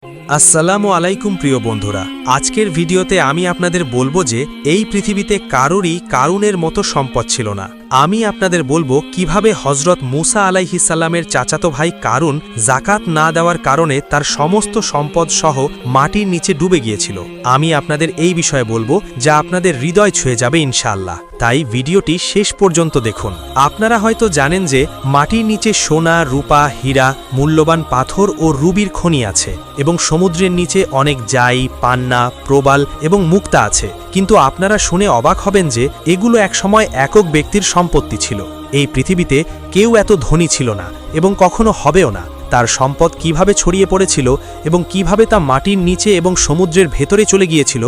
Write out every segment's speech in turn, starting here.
আসসালামু আলাইকুম প্রিয় বন্ধুরা, আজকের ভিডিওতে আমি আপনাদের বলবো যে এই পৃথিবীতে কারোরই কারুনের মতো সম্পদ ছিল না। আমি আপনাদের বলবো কিভাবে হযরত মুসা আলাইহিস সালামের চাচাতো ভাই কারুন যাকাত না দেওয়ার কারণে তার সমস্ত সম্পদ সহ মাটির নিচে ডুবে গিয়েছিল। আমি আপনাদের এই বিষয়ে বলবো যা আপনাদের হৃদয় ছুঁয়ে যাবে ইনশাআল্লাহ। তাই ভিডিওটি শেষ পর্যন্ত দেখুন। আপনারা হয়তো জানেন যে মাটির নিচে সোনা, রূপা, হীরা, মূল্যবান পাথর ও রুবির খনি আছে এবং সমুদ্রের নিচে অনেক জাই, পান্না, প্রবাল এবং মুক্তা আছে। কিন্তু আপনারা শুনে অবাক হবেন যে এগুলো একসময় একক ব্যক্তির সম্পত্তি ছিল। এই পৃথিবীতে কেউ এত ধনী ছিল না এবং কখনো হবেও না। তার সম্পদ কিভাবে ছড়িয়ে পড়েছিল এবং কিভাবে তা মাটির নিচে এবং সমুদ্রের ভেতরে চলে গিয়েছিল,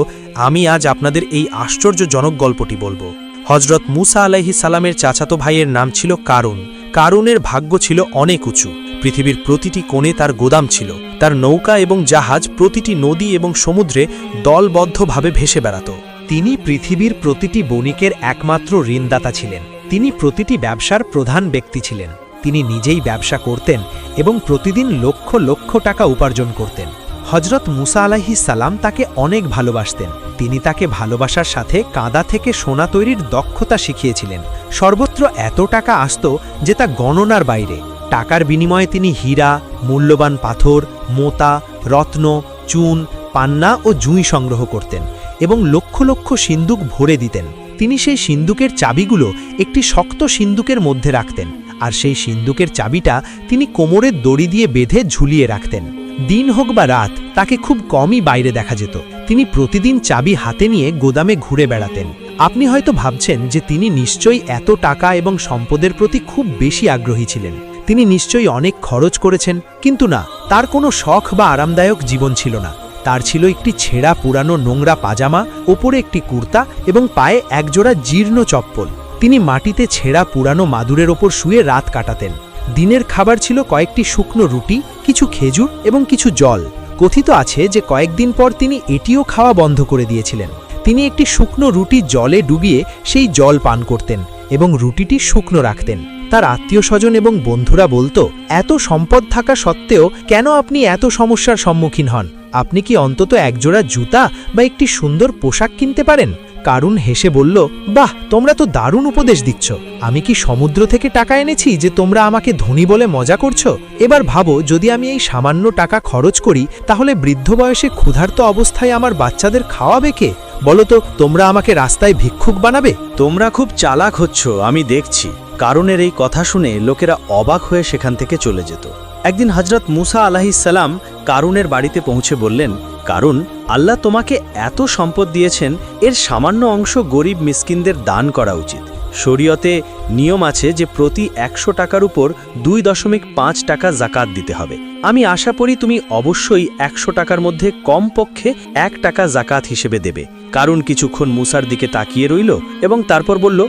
আমি আজ আপনাদের এই আশ্চর্যজনক গল্পটি বলবো। হযরত মুসা আলাইহিস সালামের চাচাতো ভাইয়ের নাম ছিল কারুন। কারুনের ভাগ্য ছিল অনেক উঁচু। পৃথিবীর প্রতিটি কোণে তার গোদাম ছিল। তার নৌকা এবং জাহাজ প্রতিটি নদী এবং সমুদ্রে দলবদ্ধভাবে ভেসে বেড়াত। তিনি পৃথিবীর প্রতিটি বণিকের একমাত্র ঋণদাতা ছিলেন। তিনি প্রতিটি ব্যবসার প্রধান ব্যক্তি ছিলেন। তিনি নিজেই ব্যবসা করতেন এবং প্রতিদিন লক্ষ লক্ষ টাকা উপার্জন করতেন। হযরত মুসা আলাইহিস সালাম তাকে অনেক ভালোবাসতেন। তিনি তাকে ভালোবাসার সাথে কাঁদা থেকে সোনা তৈরির দক্ষতা শিখিয়েছিলেন। সর্বত্র এত টাকা আসত যে তা গণনার বাইরে। টাকার বিনিময়ে তিনি হীরা, মূল্যবান পাথর, মোতা, রত্ন, চুন, পান্না ও জুঁই সংগ্রহ করতেন এবং লক্ষ লক্ষ সিন্দুক ভরে দিতেন। তিনি সেই সিন্দুকের চাবিগুলো একটি শক্ত সিন্দুকের মধ্যে রাখতেন, আর সেই সিন্দুকের চাবিটা তিনি কোমরের দড়ি দিয়ে বেঁধে ঝুলিয়ে রাখতেন। দিন হোক বা রাত, তাকে খুব কমই বাইরে দেখা যেত। তিনি প্রতিদিন চাবি হাতে নিয়ে গোদামে ঘুরে বেড়াতেন। আপনি হয়তো ভাবছেন যে তিনি নিশ্চয়ই এত টাকা এবং সম্পদের প্রতি খুব বেশি আগ্রহী ছিলেন। তিনি নিশ্চয়ই অনেক খরচ করেছেন, কিন্তু না, তার কোনো শখ বা আরামদায়ক জীবন ছিল না। তার ছিল একটি ছেঁড়া পুরানো নোংরা পাজামা, ওপরে একটি কুর্তা এবং পায়ে একজোড়া জীর্ণ চপ্পল। তিনি মাটিতে ছেঁড়া পুরানো মাদুরের ওপর শুয়ে রাত কাটাতেন। দিনের খাবার ছিল কয়েকটি শুকনো রুটি, কিছু খেজুর এবং কিছু জল। কথিত আছে যে কয়েকদিন পর তিনি এটিও খাওয়া বন্ধ করে দিয়েছিলেন। তিনি একটি শুকনো রুটি জলে ডুবিয়ে সেই জল পান করতেন এবং রুটিটি শুকনো রাখতেন। তার আত্মীয় স্বজন এবং বন্ধুরা বলতো, এত সম্পদ থাকা সত্ত্বেও কেন আপনি এত সমস্যার সম্মুখীন হন? আপনি কি অন্তত একজোড়া জুতা বা একটি সুন্দর পোশাক কিনতে পারেন? কারুন হেসে বলল, বাহ, তোমরা তো দারুণ উপদেশ দিচ্ছ। আমি কি সমুদ্র থেকে টাকা এনেছি যে তোমরা আমাকে ধনী বলে মজা করছো? এবার ভাবো, যদি আমি এই সামান্য টাকা খরচ করি, তাহলে বৃদ্ধ বয়সে ক্ষুধার্ত অবস্থায় আমার বাচ্চাদের খাওয়াবে কে? বলো তো, তোমরা আমাকে রাস্তায় ভিক্ষুক বানাবে? তোমরা খুব চালাক হচ্ছ, আমি দেখছি। কারুনের এই কথা শুনে লোকেরা অবাক হয়ে সেখান থেকে চলে যেত। একদিন হযরত মুসা আলাইহিস সালাম কারুনের বাড়িতে পৌঁছে বললেন, কারুন, আল্লাহ তোমাকে এত সম্পদ দিয়েছেন, এর সামান্য অংশ গরিব মিসকিনদের দান করা উচিত। শরীয়তে নিয়ম আছে যে প্রতি ১০০ টাকার উপর ২.৫ টাকা জাকাত দিতে হবে। আমি আশা করি তুমি অবশ্যই ১০০ টাকার মধ্যে কমপক্ষে ১ টাকা জাকাত হিসেবে দেবে। কারুন কিছুক্ষণ মুসার দিকে তাকিয়ে রইল এবং তারপর বলল,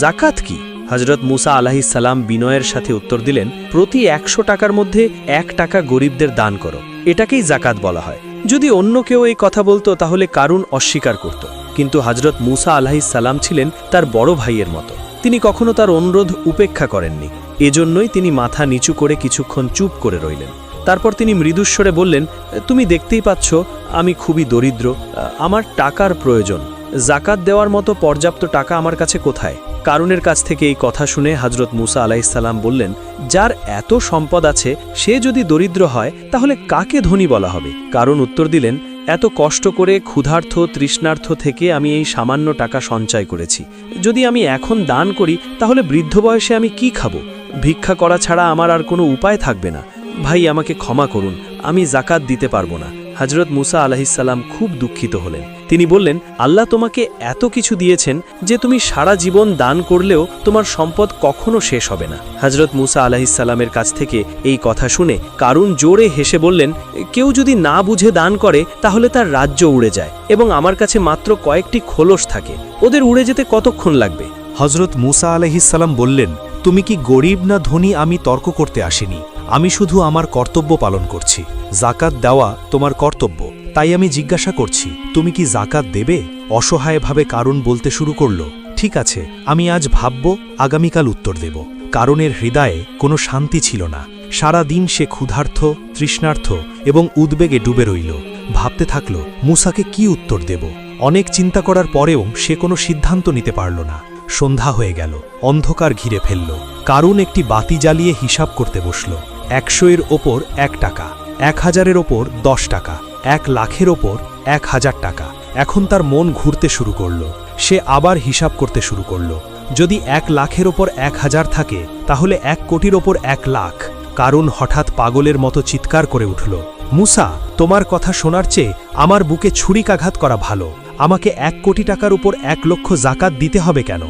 জাকাত কি? হযরত মুসা আলাইহিস সালাম বিনয়ের সাথে উত্তর দিলেন, প্রতি ১০০ টাকার মধ্যে ১ টাকা গরিবদের দান করো, এটাকেই জাকাত বলা হয়। যদি অন্য কেউ এই কথা বলতো তাহলে কারুন অস্বীকার করত, কিন্তু হযরত মুসা আলাইহিস সালাম ছিলেন তার বড় ভাইয়ের মতো। তিনি কখনো তার অনুরোধ উপেক্ষা করেননি। এজন্যই তিনি মাথা নিচু করে কিছুক্ষণ চুপ করে রইলেন। তারপর তিনি মৃদুস্বরে বললেন, তুমি দেখতেই পাচ্ছ আমি খুবই দরিদ্র, আমার টাকার প্রয়োজন। জাকাত দেওয়ার মতো পর্যাপ্ত টাকা আমার কাছে কোথায়? কারুনের কাছ থেকে এই কথা শুনে হযরত মুসা আলাইহিস সালাম বললেন, যার এত সম্পদ আছে সে যদি দরিদ্র হয় তাহলে কাকে ধনী বলা হবে? কারুন উত্তর দিলেন, এত কষ্ট করে ক্ষুধার্ত তৃষ্ণার্থ থেকে আমি এই সামান্য টাকা সঞ্চয় করেছি। যদি আমি এখন দান করি তাহলে বৃদ্ধ বয়সে আমি কি খাবো? ভিক্ষা করা ছাড়া আমার আর কোনো উপায় থাকবে না। ভাই, আমাকে ক্ষমা করুন, আমি জাকাত দিতে পারবো না। হযরত মুসা আলাইহিস সালাম খুব দুঃখিত হলেন। তিনি বললেন, আল্লাহ তোমাকে এত কিছু দিয়েছেন যে তুমি সারা জীবন দান করলেও তোমার সম্পদ কখনো শেষ হবে না। হযরত মুসা আলাইহিস সালামের কাছ থেকে এই কথা শুনে কারুন জোরে হেসে বললেন, কেউ যদি না বুঝে দান করে তাহলে তার রাজ্য উড়ে যায় এবং আমার কাছে মাত্র কয়েকটি খোলস থাকে, ওদের উড়ে যেতে কতক্ষণ লাগবে? হযরত মুসা আলাইহিস সালাম বললেন, তুমি কি গরিব না ধনী আমি তর্ক করতে আসিনি, আমি শুধু আমার কর্তব্য পালন করছি। জাকাত দেওয়া তোমার কর্তব্য, তাই আমি জিজ্ঞাসা করছি, তুমি কি জাকাত দেবে? অসহায়ভাবে কারুন বলতে শুরু করল, ঠিক আছে, আমি আজ ভাবব, আগামীকাল উত্তর দেব। কারুনের হৃদয়ে কোনো শান্তি ছিল না। সারা দিন সে ক্ষুধার্ত, তৃষ্ণার্ত এবং উদ্বেগে ডুবে রইল। ভাবতে থাকল মুসাকে কি উত্তর দেব। অনেক চিন্তা করার পরেও সে কোনো সিদ্ধান্ত নিতে পারল না। সন্ধ্যা হয়ে গেল, অন্ধকার ঘিরে ফেলল। কারুন একটি বাতি জ্বালিয়ে হিসাব করতে বসল। 100-এর ওপর 1 টাকা, 1000-এর ওপর 10 টাকা, 1 লাখের ওপর 1000 টাকা। এখন তার মন ঘুরতে শুরু করল। সে আবার হিসাব করতে শুরু করল। যদি 1 লাখের ওপর 1000 থাকে তাহলে 1 কোটির ওপর 1 লাখ। কারুন হঠাৎ পাগলের মতো চিৎকার করে উঠল, মুসা, তোমার কথা শোনার চেয়ে আমার বুকে ছুরিকাঘাত করা ভালো। আমাকে 1 কোটি টাকার উপর 1 লক্ষ জাকাত দিতে হবে কেন?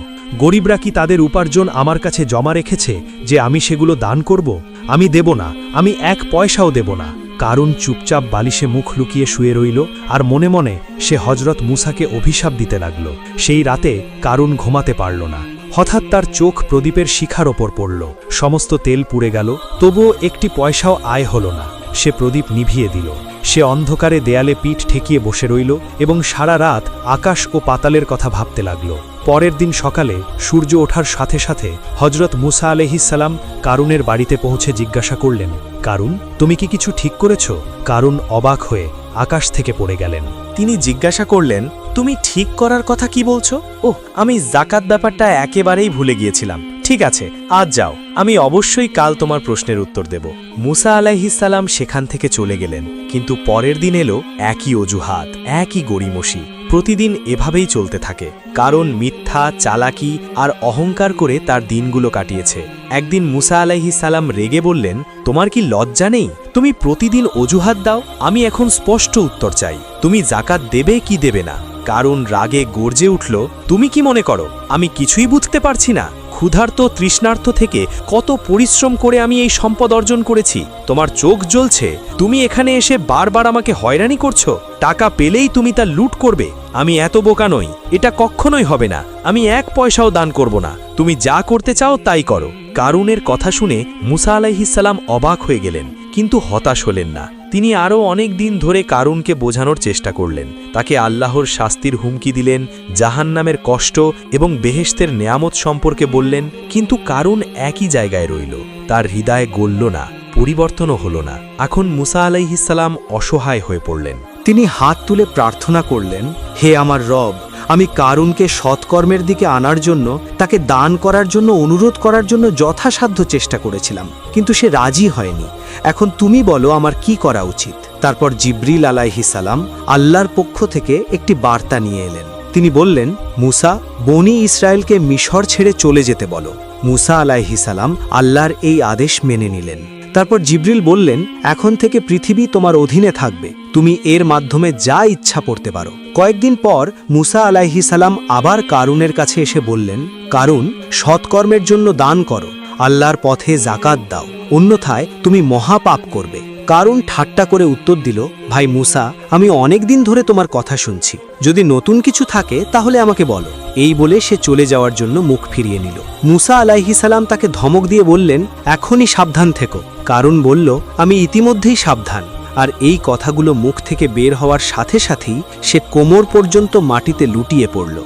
গরিবরা কি তাদের উপার্জন আমার কাছে জমা রেখেছে যে আমি সেগুলো দান করব? আমি দেব না, আমি 1 পয়সাও দেব না। কারুন চুপচাপ বালিশে মুখ লুকিয়ে শুয়ে রইল আর মনে মনে সে হজরত মুসাকে অভিশাপ দিতে লাগল। সেই রাতে কারুন ঘুমাতে পারল না। হঠাৎ তার চোখ প্রদীপের শিখার ওপর পড়ল। সমস্ত তেল পুড়ে গেল, তবুও একটি পয়সাও আয় হল না। সে প্রদীপ নিভিয়ে দিল। সে অন্ধকারে দেয়ালে পিঠ ঠেকিয়ে বসে রইল এবং সারা রাত আকাশ ও পাতালের কথা ভাবতে লাগল। পরের দিন সকালে সূর্য ওঠার সাথে সাথে হজরত মুসা আলাইহিসসালাম কারুনের বাড়িতে পৌঁছে জিজ্ঞাসা করলেন, কারুন, তুমি কি কিছু ঠিক করেছ? কারুন অবাক হয়ে আকাশ থেকে পড়ে গেলেন। তিনি জিজ্ঞাসা করলেন, তুমি ঠিক করার কথা কি বলছো? ওহ, আমি জাকাত ব্যাপারটা একেবারেই ভুলে গিয়েছিলাম। ঠিক আছে, আজ যাও, আমি অবশ্যই কাল তোমার প্রশ্নের উত্তর দেব। মুসা আলাইহিসসালাম সেখান থেকে চলে গেলেন, কিন্তু পরের দিন এলো একই অজুহাত, একই গড়িমসি। প্রতিদিন এভাবেই চলতে থাকে। কারণ মিথ্যা, চালাকি আর অহংকার করে তার দিনগুলো কাটিয়েছে। একদিন মুসা আলাইহিসসালাম রেগে বললেন, তোমার কি লজ্জা নেই? তুমি প্রতিদিন অজুহাত দাও, আমি এখন স্পষ্ট উত্তর চাই। তুমি জাকাত দেবে কি দেবে না? কারণ রাগে গর্জে উঠল, তুমি কি মনে করো আমি কিছুই বুঝতে পারছি না? ক্ষুধার্ত, তৃষ্ণার্ত থেকে কত পরিশ্রম করে আমি এই সম্পদ অর্জন করেছি। তোমার চোখ জ্বলছে, তুমি এখানে এসে বারবার আমাকে হয়রানি করছো। টাকা পেলেই তুমি তা লুট করবে। আমি এত বোকা নই, এটা কখনোই হবে না। আমি 1 পয়সাও দান করব না। তুমি যা করতে চাও তাই করো। কারুনের কথা শুনে মুসা আলাইহিসসালাম অবাক হয়ে গেলেন, কিন্তু হতাশ হলেন না। তিনি আরও অনেক দিন ধরে কারুনকে বোঝানোর চেষ্টা করলেন। তাকে আল্লাহর শাস্তির হুমকি দিলেন, জাহান্নামের কষ্ট এবং বেহেশতের নেয়ামত সম্পর্কে বললেন, কিন্তু কারুন একই জায়গায় রইল। তার হৃদয় গলল না, পরিবর্তনও হল না। এখন মুসা আলাইহিসসালাম অসহায় হয়ে পড়লেন। তিনি হাত তুলে প্রার্থনা করলেন, হে আমার রব, আমি কারুনকে সৎকর্মের দিকে আনার জন্য, তাকে দান করার জন্য অনুরোধ করার জন্য যথাসাধ্য চেষ্টা করেছিলাম, কিন্তু সে রাজি হয়নি। এখন তুমি বলো আমার কি করা উচিত? তারপর জিবরিল আলাইহিসসালাম আল্লাহর পক্ষ থেকে একটি বার্তা নিয়ে এলেন। তিনি বললেন, মুসা, বনি ইসরায়েলকে মিশর ছেড়ে চলে যেতে বলো। মুসা আলাইহিসসালাম আল্লাহর এই আদেশ মেনে নিলেন। তারপর জিবরিল বললেন, এখন থেকে পৃথিবী তোমার অধীনে থাকবে, তুমি এর মাধ্যমে যা ইচ্ছা করতে পারো। কয়েকদিন পর মুসা আলাইহিসসালাম আবার কারুনের কাছে এসে বললেন, কারুন, সৎকর্মের জন্য দান করো, আল্লাহর পথে জাকাত দাও, অন্যথায় তুমি মহাপাপ করবে। কারুন ঠাট্টা করে উত্তর দিল, ভাই মুসা, আমি অনেক দিন ধরে তোমার কথা শুনছি, যদি নতুন কিছু থাকে তাহলে আমাকে বলো। এই বলে সে চলে যাওয়ার জন্য মুখ ফিরিয়ে নিল। মুসা আলাইহিসসালাম তাকে ধমক দিয়ে বললেন, এখনই সাবধান থেকো। কারুন বলল, আমি ইতিমধ্যেই সাবধান। আর এই কথাগুলো মুখ থেকে বের হওয়ার সাথে সাথেই সে কোমর পর্যন্ত মাটিতে লুটিয়ে পড়ল।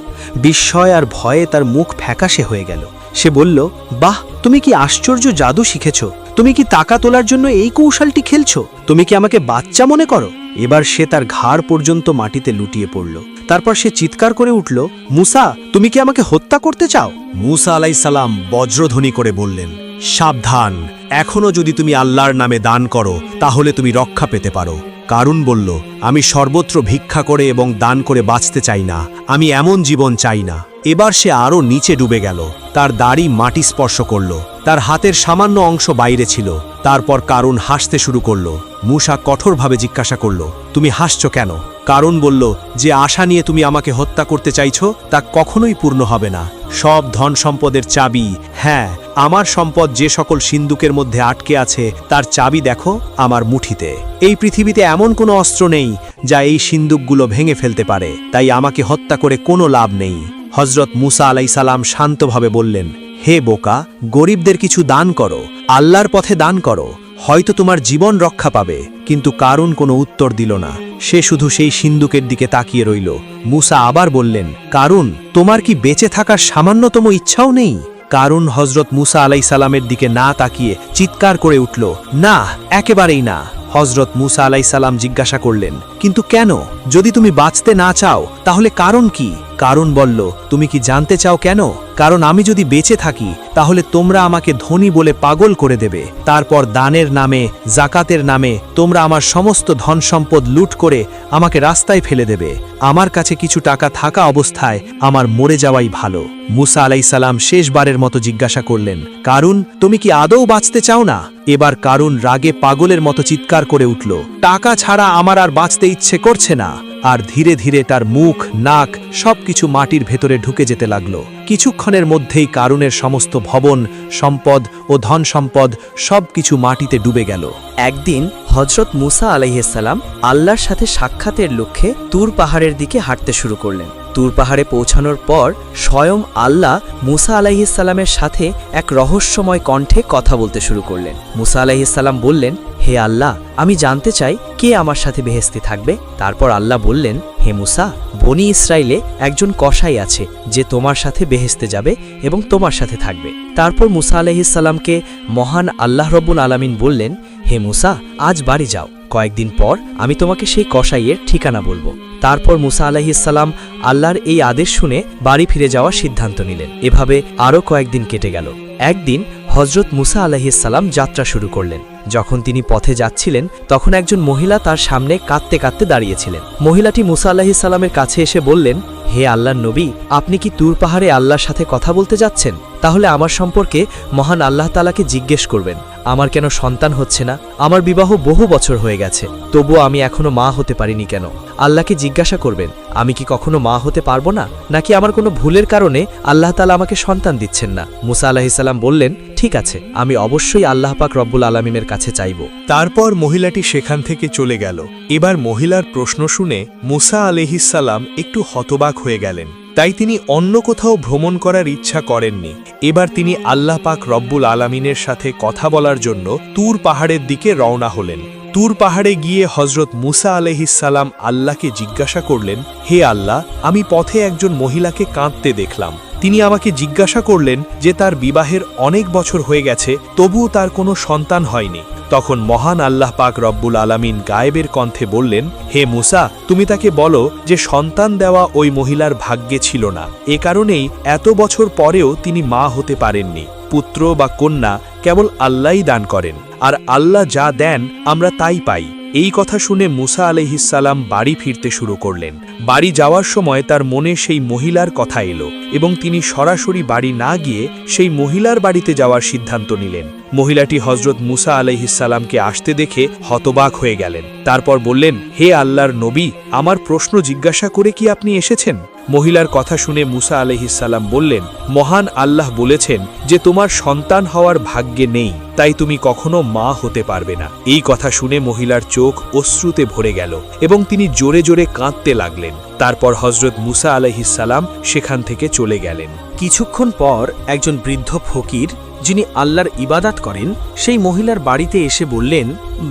বিস্ময় আর ভয়ে তার মুখ ফ্যাকাশে হয়ে গেল। সে বলল, বাহ, তুমি কি আশ্চর্য জাদু শিখেছ! তুমি কি টাকা তোলার জন্য এই কৌশলটি খেলছো? তুমি কি আমাকে বাচ্চা মনে করো? এবার সে তার ঘাড় পর্যন্ত মাটিতে লুটিয়ে পড়ল। তারপর সে চিৎকার করে উঠল, মুসা, তুমি কি আমাকে হত্যা করতে চাও? মুসা আলাইহিসসালাম বজ্রধ্বনি করে বললেন, সাবধান, এখনো যদি তুমি আল্লাহর নামে দান করো তাহলে তুমি রক্ষা পেতে পারো। কারুন বলল, আমি সর্বত্র ভিক্ষা করে এবং দান করে বাঁচতে চাই না, আমি এমন জীবন চাই না। এবার সে আরও নিচে ডুবে গেল। তার দাড়ি মাটি স্পর্শ করল, তার হাতের সামান্য অংশ বাইরে ছিল। তারপর কারুন হাসতে শুরু করল। মুসা কঠোরভাবে জিজ্ঞাসা করল, তুমি হাসছো কেন? কারুন বলল, যে আশা নিয়ে তুমি আমাকে হত্যা করতে চাইছো তা কখনোই পূর্ণ হবে না। সব ধন সম্পদের চাবি, হ্যাঁ, আমার সম্পদ যে সকল সিন্দুকের মধ্যে আটকে আছে তার চাবি দেখো আমার মুঠিতে। এই পৃথিবীতে এমন কোনো অস্ত্র নেই যা এই সিন্দুকগুলো ভেঙে ফেলতে পারে, তাই আমাকে হত্যা করে কোনো লাভ নেই। হজরত মুসা আলাইহিসসালাম শান্তভাবে বললেন, হে বোকা, গরিবদের কিছু দান করো, আল্লাহর পথে দান করো, হয়তো তোমার জীবন রক্ষা পাবে। কিন্তু কারুন কোনো উত্তর দিল না, সে শুধু সেই সিন্দুকের দিকে তাকিয়ে রইল। মুসা আবার বললেন, কারুন, তোমার কি বেঁচে থাকার সামান্যতম ইচ্ছাও নেই? কারুন হজরত মুসা আলাইসাল্লামের দিকে না তাকিয়ে চিৎকার করে উঠল, না, একেবারেই না। হজরত মুসা আলাইসাল্লাম জিজ্ঞাসা করলেন, কিন্তু কেন? যদি তুমি বাঁচতে না চাও তাহলে কারণ কি? কারণ বলল, তুমি কি জানতে চাও কেন? কারণ আমি যদি বেঁচে থাকি তাহলে তোমরা আমাকে ধনী বলে পাগল করে দেবে। তারপর দানের নামে, জাকাতের নামে তোমরা আমার সমস্ত ধন সম্পদ লুট করে আমাকে রাস্তায় ফেলে দেবে। আমার কাছে কিছু টাকা থাকা অবস্থায় আমার মরে যাওয়াই ভালো। মুসা আলাইসাল্লাম শেষবারের মতো জিজ্ঞাসা করলেন, কারুন, তুমি কি আদৌ বাঁচতে চাও না? এবার কারুন রাগে পাগলের মতো চিৎকার করে উঠল, টাকা ছাড়া আমার আর বাঁচতে ইচ্ছে করছে না। আর ধীরে ধীরে তার মুখ, নাক সবকিছু মাটির ভেতরে ঢুকে যেতে লাগল। কিছুক্ষণের মধ্যেই কারুনের সমস্ত ভবন, সম্পদ ও ধন সম্পদ সবকিছু মাটিতে ডুবে গেল। একদিন হজরত মুসা আলাইহিসসালাম আল্লাহর সাথে সাক্ষাতের লক্ষ্যে তুর পাহাড়ের দিকে হাঁটতে শুরু করলেন। তুর পাহাড়ে পৌঁছানোর পর স্বয়ং আল্লাহ মুসা আলাইহিসসালামের সাথে এক রহস্যময় কণ্ঠে কথা বলতে শুরু করলেন। মুসা আলাইহিসসালাম বললেন, হে আল্লাহ, আমি জানতে চাই কে আমার সাথে বেহেশতে থাকবে। তারপর আল্লাহ বললেন, হে মুসা, বনি ইসরাইলে একজন কসাই আছে যে তোমার সাথে বেহেশতে যাবে এবং তোমার সাথে থাকবে। তারপর মুসা আলাইহিসসালামকে মহান আল্লাহ রব্বুল আলামিন বললেন, হে মুসা, আজ বাড়ি যাও, কয়েকদিন পর আমি তোমাকে সেই কসাইয়ের ঠিকানা বলবো। তারপর মুসা আলাইহিসসালাম আল্লাহর এই আদেশ শুনে বাড়ি ফিরে যাওয়ার সিদ্ধান্ত নিলেন। এভাবে আরও কয়েকদিন কেটে গেল। একদিন হজরত মুসা আলাইহিসসালাম যাত্রা শুরু করলেন। যখন তিনি পথে যাচ্ছিলেন তখন একজন মহিলা তার সামনে কাঁদতে কাঁদতে দাঁড়িয়েছিলেন। মহিলাটি মুসা আলাইহিসসালামের কাছে এসে বললেন, হে আল্লাহর নবী, আপনি কি তুর পাহাড়ে আল্লাহর সাথে কথা বলতে যাচ্ছেন? তাহলে আমার সম্পর্কে মহান আল্লাহ তাআলাকে জিজ্ঞেস করবেন, আমার কেন সন্তান হচ্ছে না? আমার বিবাহ বহু বছর হয়ে গেছে, তবুও আমি এখনো মা হতে পারিনি কেন? আল্লাহকে জিজ্ঞাসা করবেন, আমি কি কখনো মা হতে পারবো না, নাকি আমার কোনো ভুলের কারণে আল্লাহ তাআলা আমাকে সন্তান দিচ্ছেন না? মুসা আলাইহিসসালাম বললেন, ঠিক আছে, আমি অবশ্যই আল্লাহ পাক রব্বুল আলামিনের কাছে চাইব। তারপর মহিলাটি সেখান থেকে চলে গেল। এবার মহিলার প্রশ্ন শুনে মুসা আলাইহিসসালাম একটু হতবাক হয়ে গেলেন। তাই তিনি অন্য কোথাও ভ্রমণ করার ইচ্ছা করেননি। এবার তিনি আল্লাহ পাক রব্বুল আলামিনের সাথে কথা বলার জন্য তুর পাহাড়ের দিকে রওনা হলেন। তুর পাহাড়ে গিয়ে হজরত মুসা আলাইহিসসালাম আল্লাহকে জিজ্ঞাসা করলেন, হে আল্লাহ, আমি পথে একজন মহিলাকে কাঁদতে দেখলাম। তিনি আমাকে জিজ্ঞাসা করলেন যে তার বিবাহের অনেক বছর হয়ে গেছে, তবুও তার কোনো সন্তান হয়নি। তখন মহান আল্লাহ পাক রব্বুল আলামিন গায়েবের কণ্ঠে বললেন, হে মুসা, তুমি তাকে বলো যে সন্তান দেওয়া ওই মহিলার ভাগ্যে ছিল না। এ কারণেই এত বছর পরেও তিনি মা হতে পারেননি। পুত্র বা কন্যা কেবল আল্লাহই দান করেন, আর আল্লাহ যা দেন আমরা তাই পাই। এই কথা শুনে মুসা আলাইহিসসালাম বাড়ি ফিরতে শুরু করলেন। বাড়ি যাওয়ার সময় তার মনে সেই মহিলার কথা এলো এবং তিনি সরাসরি বাড়ি না গিয়ে সেই মহিলার বাড়িতে যাওয়ার সিদ্ধান্ত নিলেন। মহিলাটি হজরত মুসা আলাইহিসসালামকে আসতে দেখে হতবাক হয়ে গেলেন। তারপর বললেন, হে আল্লাহর নবী, আমার প্রশ্ন জিজ্ঞাসা করে কি আপনি এসেছেন? মহিলার কথা শুনে মুসা আলাইহিসসালাম বললেন, মহান আল্লাহ বলেছেন যে তোমার সন্তান হওয়ার ভাগ্যে নেই, তাই তুমি কখনো মা হতে পারবে না। এই কথা শুনে মহিলার চোখ অশ্রুতে ভরে গেল এবং তিনি জোরে জোরে কাঁদতে লাগলেন। তারপর হজরত মুসা আলাইহিসসালাম সেখান থেকে চলে গেলেন। কিছুক্ষণ পর একজন বৃদ্ধ ফকির, যিনি আল্লাহর ইবাদাত করেন, সেই মহিলার বাড়িতে এসে বললেন,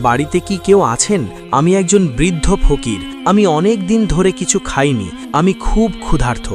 বাড়িতে কি কেউ আছেন? আমি একজন বৃদ্ধ ফকির, আমি অনেক দিন ধরে কিছু খাইনি, আমি খুব ক্ষুধার্ত,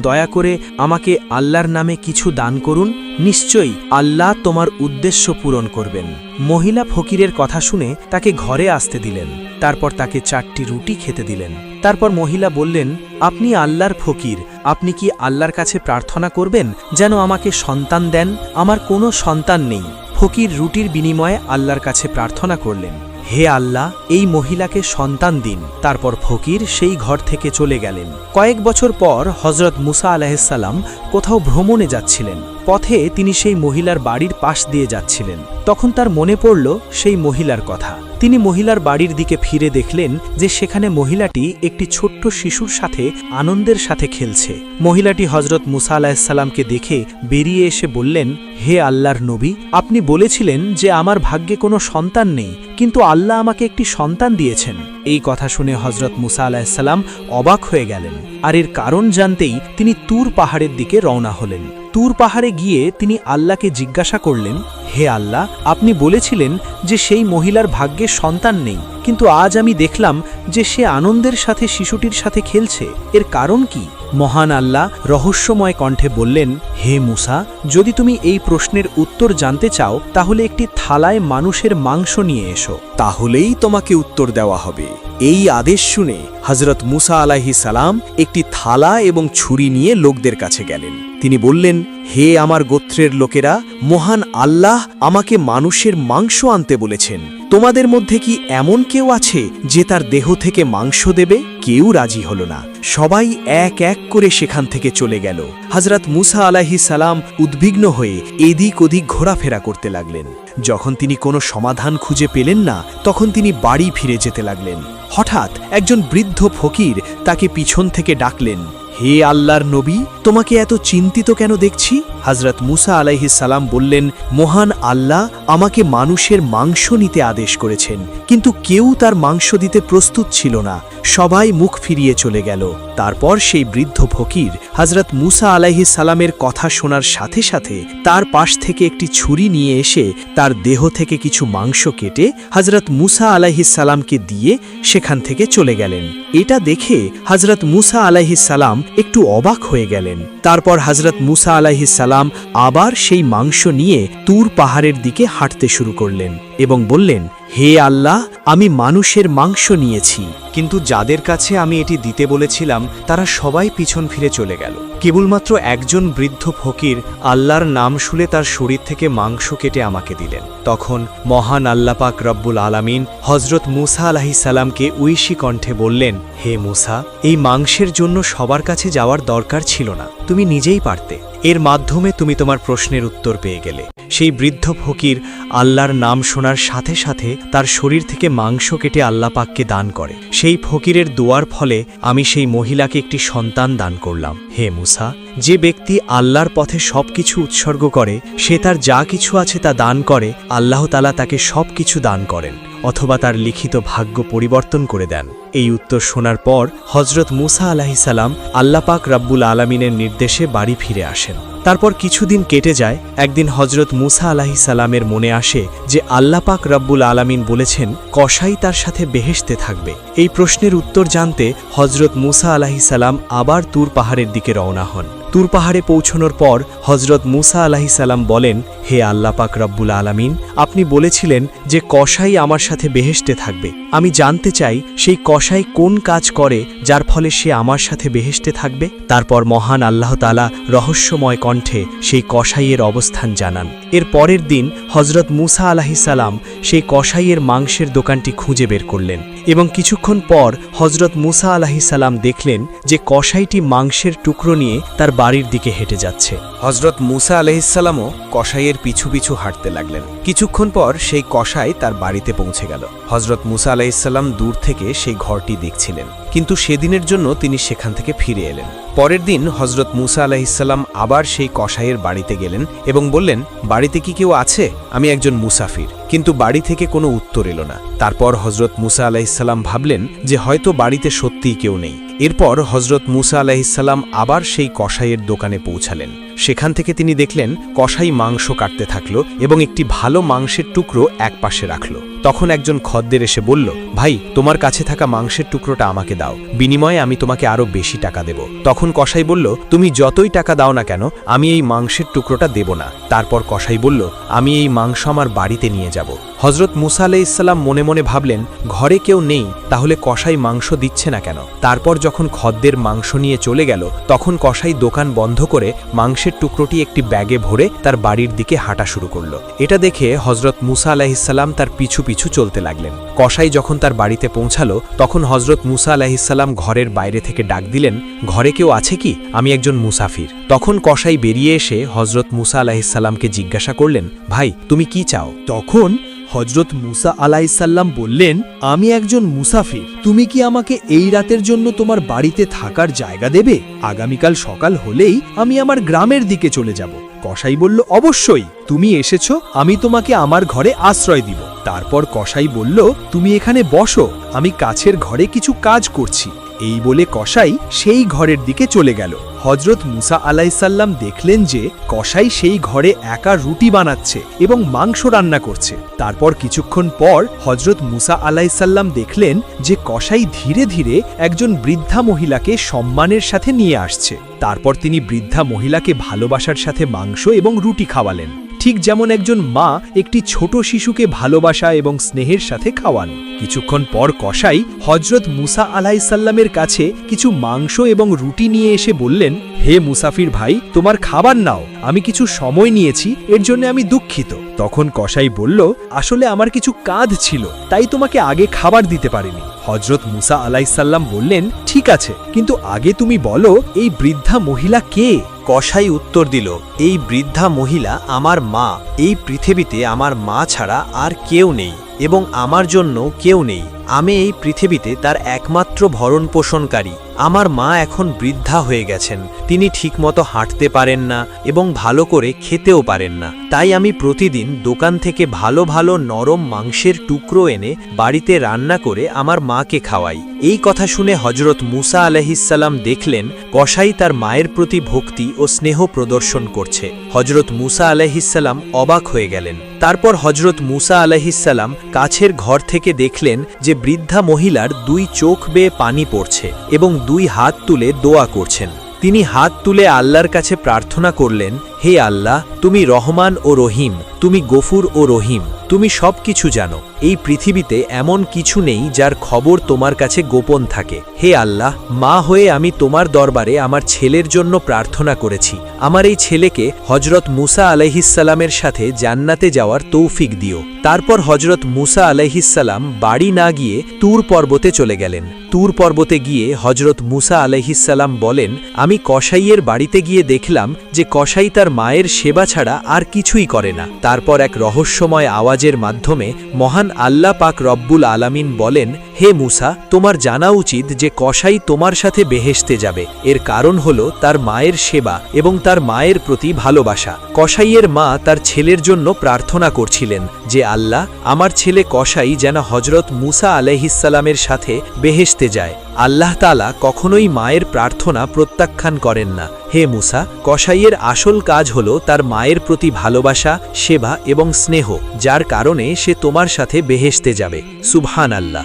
দয়া করে আমাকে আল্লাহর নামে কিছু দান করুন, নিশ্চয়ই আল্লাহ তোমার উদ্দেশ্য পূরণ করবেন। মহিলা ফকিরের কথা শুনে তাকে ঘরে আসতে দিলেন। তারপর তাকে 4টি রুটি খেতে দিলেন। তারপর মহিলা বললেন, আপনি আল্লাহর ফকির, আপনি কি আল্লাহর কাছে প্রার্থনা করবেন যেন আমাকে সন্তান দেন? আমার কোনো সন্তান নেই। ফকির রুটির বিনিময়ে আল্লাহর কাছে প্রার্থনা করলেন, হে আল্লাহ, এই মহিলাকে সন্তান দিন। তারপর ফকির সেই ঘর থেকে চলে গেলেন। কয়েক বছর পর হজরত মুসা আলাইহিসসালাম কোথাও ভ্রমণে যাচ্ছিলেন। পথে তিনি সেই মহিলার বাড়ির পাশ দিয়ে যাচ্ছিলেন। তখন তার মনে পড়ল সেই মহিলার কথা। তিনি মহিলার বাড়ির দিকে ফিরে দেখলেন যে সেখানে মহিলাটি একটি ছোট্ট শিশুর সাথে আনন্দের সাথে খেলছে। মহিলাটি হজরত মুসা আলাইহিসসালামকে দেখে বেরিয়ে এসে বললেন, হে আল্লাহর নবী, আপনি বলেছিলেন যে আমার ভাগ্যে কোনো সন্তান নেই, কিন্তু আল্লাহ আমাকে একটি সন্তান দিয়েছেন। এই কথা শুনে হজরত মুসা আলাইহিসসালাম অবাক হয়ে গেলেন, আর এর কারণ জানতেই তিনি তুর পাহাড়ের দিকে রওনা হলেন। তুর পাহাড়ে গিয়ে তিনি আল্লাহকে জিজ্ঞাসা করলেন, হে আল্লাহ, আপনি বলেছিলেন যে সেই মহিলার ভাগ্যে সন্তান নেই, কিন্তু আজ আমি দেখলাম যে সে আনন্দের সাথে শিশুটির সাথে খেলছে, এর কারণ কি? মহান আল্লাহ রহস্যময় কণ্ঠে বললেন, হে মুসা, যদি তুমি এই প্রশ্নের উত্তর জানতে চাও তাহলে একটি থালায় মানুষের মাংস নিয়ে এসো, তাহলেই তোমাকে উত্তর দেওয়া হবে। এই আদেশ শুনে হযরত মুসা আলাইহিস সালাম একটি থালা এবং ছুরি নিয়ে লোকদের কাছে গেলেন। তিনি বললেন, হে আমার গোত্রের লোকেরা, মহান আল্লাহ আমাকে মানুষের মাংস আনতে বলেছেন। তোমাদের মধ্যে কি এমন কেউ আছে যে তার দেহ থেকে মাংস দেবে? কেউ রাজি হল না। সবাই এক এক করে সেখান থেকে চলে গেল। হযরত মুসা আলাইহিস সালাম উদ্বিগ্ন হয়ে এদিক ওদিক ঘোরাফেরা করতে লাগলেন। যখন তিনি কোনো সমাধান খুঁজে পেলেন না, তখন তিনি বাড়ি ফিরে যেতে লাগলেন। হঠাৎ একজন বৃদ্ধ ফকির তাকে পিছন থেকে ডাকলেন, হে আল্লাহর নবী, তোমাকে এত চিন্তিত কেন দেখছি? হযরত মুসা আলাইহিস সালাম বললেন, মহান আল্লাহ আমাকে মানুষের মাংস নিতে আদেশ করেছেন, কিন্তু কেউ তার মাংস দিতে প্রস্তুত ছিল না। সবাই মুখ ফিরিয়ে চলে গেল। তারপর সেই বৃদ্ধ ফকির হযরত মুসা আলাইহিস সালামের কথা শোনার সাথে সাথে তার পাশ থেকে একটি ছুরি নিয়ে এসে তার দেহ থেকে কিছু মাংস কেটে হযরত মুসা আলাইহিস সালামকে দিয়ে সেখান থেকে চলে গেলেন। এটা দেখে হযরত মুসা আলাইহিস সালাম একটু অবাক হয়ে গেলেন। তারপর হযরত মুসা আলাইহিস সালাম আবার সেই মাংস নিয়ে তুর পাহাড়ের দিকে হাঁটতে শুরু করলেন এবং বললেন, হে আল্লাহ, আমি মানুষের মাংস নিয়েছি, কিন্তু যাদের কাছে আমি এটি দিতে বলেছিলাম তারা সবাই পিছন ফিরে চলে গেল। কেবলমাত্র একজন বৃদ্ধ ফকির আল্লাহর নাম শুনে তার শরীর থেকে মাংস কেটে আমাকে দিলেন। তখন মহান আল্লাহ পাক রব্বুল আলামিন হযরত মুসা আলাইহিস সালামকে ঐশী কণ্ঠে বললেন, হে মুসা, এই মাংসের জন্য সবার কাছে যাওয়ার দরকার ছিল না, তুমি নিজেই পারতে। এর মাধ্যমে তুমি তোমার প্রশ্নের উত্তর পেয়ে গেলে। সেই বৃদ্ধ ফকির আল্লাহর নাম শোনার সাথে সাথে তার শরীর থেকে মাংস কেটে আল্লাহ পাককে দান করে। সেই ফকিরের দোয়ার ফলে আমি সেই মহিলাকে একটি সন্তান দান করলাম। হে মুসা, যে ব্যক্তি আল্লাহর পথে সবকিছু উৎসর্গ করে, সে তার যা কিছু আছে তা দান করে, আল্লাহ তাআলা তাকে সবকিছু দান করেন, অথবা তার লিখিত ভাগ্য পরিবর্তন করে দেন। এই উত্তর শোনার পর হযরত মুসা আলাইহিস সালাম আল্লাহ পাক রব্বুল আলামিনের নির্দেশে বাড়ি ফিরে আসেন। তারপর কিছুদিন কেটে যায়। একদিন হযরত মুসা আলাইহিস সালামের মনে আসে যে আল্লাহ পাক রব্বুল আলামিন বলেছেন কসাই তার সাথে বেহেশতে থাকবে। এই প্রশ্নের উত্তর জানতে হযরত মুসা আলাইহিস সালাম আবার তুর পাহাড়ের দিকে রওনা হন। তুর পাহাড়ে পৌঁছানোর পর হযরত মুসা আলাইহিস সালাম বলেন, হে আল্লাহ পাক রব্বুল আলামিন, আপনি বলেছিলেন যে কসাই আমার সাথে বেহেশতে থাকবে। আমি জানতে চাই সেই কসাই কোন কাজ করে যার ফলে সে আমার সাথে বেহেশতে থাকবে। তারপর মহান আল্লাহ তাআলা রহস্যময় কণ্ঠে সেই কসাইয়ের অবস্থান জানান। এর পরের দিন হযরত মুসা আলাইহিস সালাম সেই কসাইয়ের মাংসের দোকানটি খুঁজে বের করলেন এবং কিছুক্ষণ পর হযরত মুসা আলাইহিস সালাম দেখলেন যে কসাইটি মাংসের টুকরো নিয়ে তার বাড়ির দিকে হেঁটে যাচ্ছে। হযরত মুসা আলাইহিস সালামও কসাইয়ের পিছু পিছু হাঁটতে লাগলেন। কিছুক্ষণ পর সেই কসাই তার বাড়িতে পৌঁছে গেল। হযরত মুসা আলাইহিস সালাম দূর থেকে সেই ঘরটি দেখছিলেন, কিন্তু সেদিনের জন্য তিনি সেখান থেকে ফিরে এলেন। পরের দিন হযরত মুসা আলাইহিস সালাম আবার সেই কসাইয়ের বাড়িতে গেলেন এবং বললেন, বাড়িতে কি কেউ আছে? আমি একজন মুসাফির। কিন্তু বাড়ি থেকে কোনো উত্তর এলো না। তারপর হযরত মুসা আলাইহিস সালাম ভাবলেন যে হয়তো বাড়িতে সত্যিই কেউ নেই। এরপর হযরত মুসা আলাইহিস সালাম আবার সেই কসাইয়ের দোকানে পৌঁছালেন। সেখান থেকে তিনি দেখলেন কসাই মাংস কাটতে থাকলো এবং একটি ভালো মাংসের টুকরো একপাশে রাখলো। তখন একজন খদ্দের এসে বলল, ভাই, তোমার কাছে থাকা মাংসের টুকরোটা আমাকে দাও, বিনিময়ে আমি তোমাকে আরো বেশি টাকা দেব। তখন কসাই বলল, তুমি যতই টাকা দাও না কেন, আমি এই মাংসের টুকরোটা দেব না। তারপর কসাই বলল, আমি এই মাংস আমার বাড়িতে নিয়ে যাব। হযরত মুসা আলাইহিস সালাম মনে মনে ভাবলেন, ঘরে কেউ নেই, তাহলে কসাই মাংস দিচ্ছে না কেন? তারপর যখন খদ্দের মাংস নিয়ে চলে গেল, তখন কসাই দোকান বন্ধ করে মাংসের টুকরোটি একটি ব্যাগে ভরে তার বাড়ির দিকে হাঁটা শুরু করল। এটা দেখে হযরত মুসা আলাইহিস সালাম তার পিছু পিছু চলতে লাগলেন। কসাই যখন তার বাড়িতে পৌঁছালো, তখন হযরত মুসা আলাইহিস সালাম ঘরের বাইরে থেকে ডাক দিলেন, ঘরে কেউ আছে কি? আমি একজন মুসাফির। তখন কসাই বেরিয়ে এসে হযরত মুসা আলাইহিস সালামকে জিজ্ঞাসা করলেন, ভাই, তুমি কি চাও? তখন হযরত মুসা আলাইহিস সালাম বললেন, আমি একজন মুসাফির। তুমি কি আমাকে এই রাতের জন্য তোমার বাড়িতে থাকার জায়গা দেবে? আগামীকাল সকাল হলেই আমি আমার গ্রামের দিকে চলে যাব। কসাই বলল, অবশ্যই, তুমি এসেছো, আমি তোমাকে আমার ঘরে আশ্রয় দিব। তারপর কসাই বলল, তুমি এখানে বসো, আমি কাছের ঘরে কিছু কাজ করছি। এই বলে কসাই সেই ঘরের দিকে চলে গেল। হজরত মুসা আলাইসাল্লাম দেখলেন যে কসাই সেই ঘরে একা রুটি বানাচ্ছে এবং মাংস রান্না করছে। তারপর কিছুক্ষণ পর হজরত মুসা আলাইসাল্লাম দেখলেন যে কসাই ধীরে ধীরে একজন বৃদ্ধা মহিলাকে সম্মানের সাথে নিয়ে আসছে। তারপর তিনি বৃদ্ধা মহিলাকে ভালোবাসার সাথে মাংস এবং রুটি খাওয়ালেন, ঠিক যেমন একজন মা একটি ছোট শিশুকে ভালোবাসা এবং স্নেহের সাথে খাওয়ান। কিছুক্ষণ পর কসাই হজরত মুসা আলাইসাল্লামের কাছে কিছু মাংস এবং রুটি নিয়ে এসে বললেন, হে মুসাফির ভাই, তোমার খাবার নাও, আমি কিছু সময় নিয়েছি, এর জন্য আমি দুঃখিত। তখন কসাই বলল, আসলে আমার কিছু কাজ ছিল, তাই তোমাকে আগে খাবার দিতে পারিনি। হজরত মুসা আলাইসাল্লাম বললেন, ঠিক আছে, কিন্তু আগে তুমি বলো এই বৃদ্ধা মহিলা কে? কসাই উত্তর দিল, এই বৃদ্ধা মহিলা আমার মা। এই পৃথিবীতে আমার মা ছাড়া আর কেউ নেই এবং আমার জন্য কেউ নেই। আমি এই পৃথিবীতে তার একমাত্র ভরণ পোষণকারী। আমার মা এখন বৃদ্ধা হয়ে গেছেন, তিনি ঠিকমতো হাঁটতে পারেন না এবং ভালো করে খেতেও পারেন না। তাই আমি প্রতিদিন দোকান থেকে ভালো ভালো নরম মাংসের টুকরো এনে বাড়িতে রান্না করে আমার মাকে খাওয়াই। এই কথা শুনে হজরত মুসা আলাইহিসসালাম দেখলেন কসাই তার মায়ের প্রতি ভক্তি ও স্নেহ প্রদর্শন করছে। হজরত মুসা আলাইহিসসালাম অবাক হয়ে গেলেন। তারপর হজরত মুসা আলাইহিসসালাম কাছের ঘর থেকে দেখলেন যে বৃদ্ধা মহিলার 2 চোখ বেয়ে পানি পড়ছে এবং 2 হাত তুলে দোয়া করছেন। তিনি হাত তুলে আল্লাহর কাছে প্রার্থনা করলেন, হে আল্লাহ, তুমি রহমান ও রহিম, তুমি গফুর ও রহিম, তুমি সব কিছু জানো। এই পৃথিবীতে এমন কিছু নেই যার খবর তোমার কাছে গোপন থাকে। হে আল্লাহ, মা হয়ে আমি তোমার দরবারে আমার ছেলের জন্য প্রার্থনা করেছি। আমার এই ছেলেকে হজরত মুসা আলাইহিসসালামের সাথে জান্নাতে যাওয়ার তৌফিক দিও। তারপর হজরত মুসা আলাইহিসসালাম বাড়ি না গিয়ে তুর পর্বতে চলে গেলেন। তুর পর্বতে গিয়ে হজরত মুসা আলাইহিসসালাম বলেন, আমি কসাইয়ের বাড়িতে গিয়ে দেখলাম যে কসাই তার মায়ের সেবা ছাড়া আর কিছুই করে না। তারপর এক রহস্যময় আওয়াজের মাধ্যমে মহান আল্লাহ পাক রব্বুল আলামিন বলেন, হে মুসা, তোমার জানা উচিত যে কসাই তোমার সাথে বেহেশতে যাবে। এর কারণ হলো তার মায়ের সেবা এবং তার মায়ের প্রতি ভালোবাসা। কসাইয়ের মা তার ছেলের জন্য প্রার্থনা করছিলেন যে আল্লাহ, আমার ছেলে কসাই যেন হজরত মুসা আলাইহিসসালামের সাথে বেহেশতে যায়। আল্লাহ তাআলা কখনোই মায়ের প্রার্থনা প্রত্যাখ্যান করেন না। হে মুসা, কসাইয়ের আসল কাজ হলো তার মায়ের প্রতি ভালোবাসা, সেবা এবং স্নেহ, যার কারণে সে তোমার সাথে বেহেশতে যাবে। সুবহানাল্লাহ।